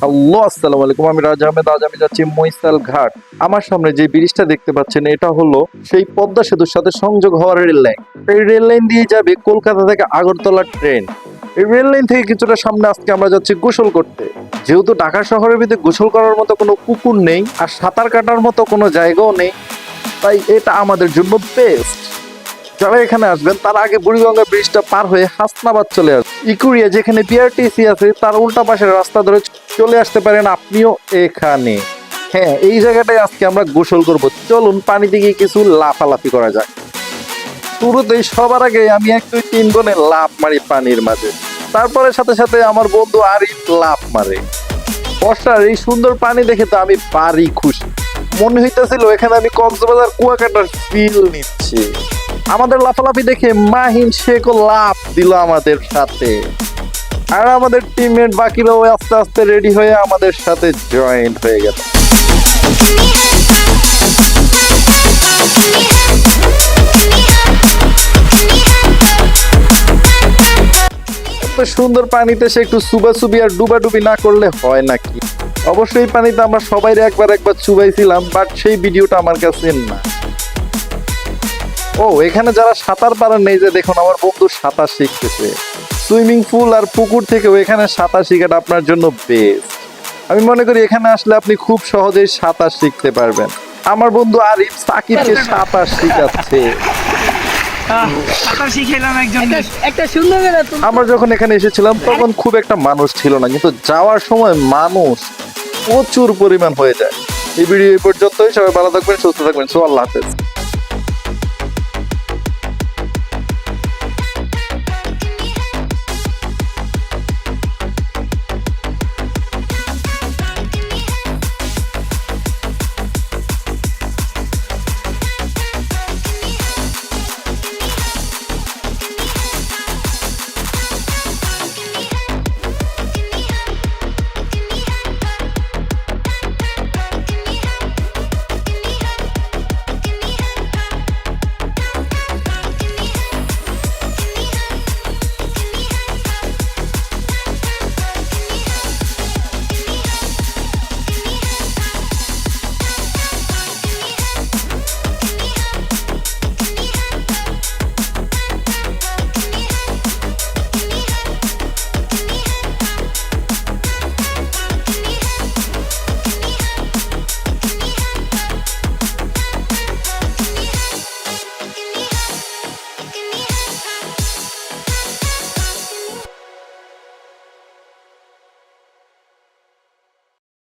Hello, আসসালামু আলাইকুম। আমি রাজা আহমেদ। আজ আমি যাচ্ছি মহিশাল ঘাট। আমার সামনে যে ব্রিজটা দেখতে পাচ্ছেন, এটা হলো সেই পদ্মা সেতুর সাথে সংযোগ হওয়ার রেল লাইন। এই রেল লাইন দিয়ে যাবে কলকাতা থেকে আগরতলা ট্রেন। এই রেল লাইন থেকে কিছুটা সামনে আজকে আমরা যাচ্ছি গোসল করতে। যেহেতু ঢাকা শহরের ভিতরে গোসল করার মতো কোনো পুকুর নেই আর সাঁতার কাটার মতো কোনো জায়গাও নেই, তাই এটা আমাদের জন্য বেস্ট। যারা এখানে আসবেন তার আগে বুড়িগঙ্গা ব্রিজটা পার হয়ে হাসনাবাদ চলে আসবেন। ইকুরিয়া যেখানে বিআরটিসি আছে তার উল্টা পাশের রাস্তা ধরে চলে আসতে পারেন আপনিও এখানে। হ্যাঁ, এই জায়গাটায় আজকে আমরা গোসল করব। চলুন পানিতে গিয়ে কিছু লাফালাফি করা যাক। শুরুতেই সবার আগে আমি 1 2 3 বনে লাফ মারি পানির মাঝে। তারপরে সাথে সাথে আমার বন্ধু আরিফ লাফ মারে। বর্ষার এই সুন্দর পানি দেখে তো আমি পারি খুশি। মনে হইতেছিল এখানে আমি কক্সবাজার কুয়াকাটার ফিল নিচ্ছি। আমাদের লাফালাফি দেখে মাহিন শেখও লাফ দিল আমাদের সাথে, আর আমাদের টিমমেট বাকিরাও আস্তে আস্তে রেডি হয়ে আমাদের সাথে জয়েন্ট হয়ে গেল। এত সুন্দর পানিতে সে একটু সুবাসুবি আর ডুবাডুবি না করলে হয় নাকি? অবশ্যই পানিতে আমরা সবাই একবার চুবাইছিলাম, বাট সেই ভিডিওটা আমার কাছে না। ও, এখানে যারা সাঁতার পারেন নেই, যে দেখুন আমার বন্ধু সাঁতার শিখতেছে। সুইমিং পুল আর পুকুর থেকেও এখানে সাঁতার শেখাটা আপনার জন্য বেস্ট। আমি মনে করি এখানে আসলে আপনি খুব সহজেই সাঁতার শিখতে পারবেন। আমার বন্ধু আরিফ সাকিবকে সাঁতার শিখাচ্ছে। আমরা যখন এখানে এসেছিলাম তখন খুব একটা মানুষ ছিল না, কিন্তু যাওয়ার সময় মানুষ প্রচুর পরিমাণ হয়ে যায়। এই ভিডিও এই পর্যন্তই। সবাই ভালো থাকবেন, সুস্থ থাকবেন। আল্লাহ হাফেজ।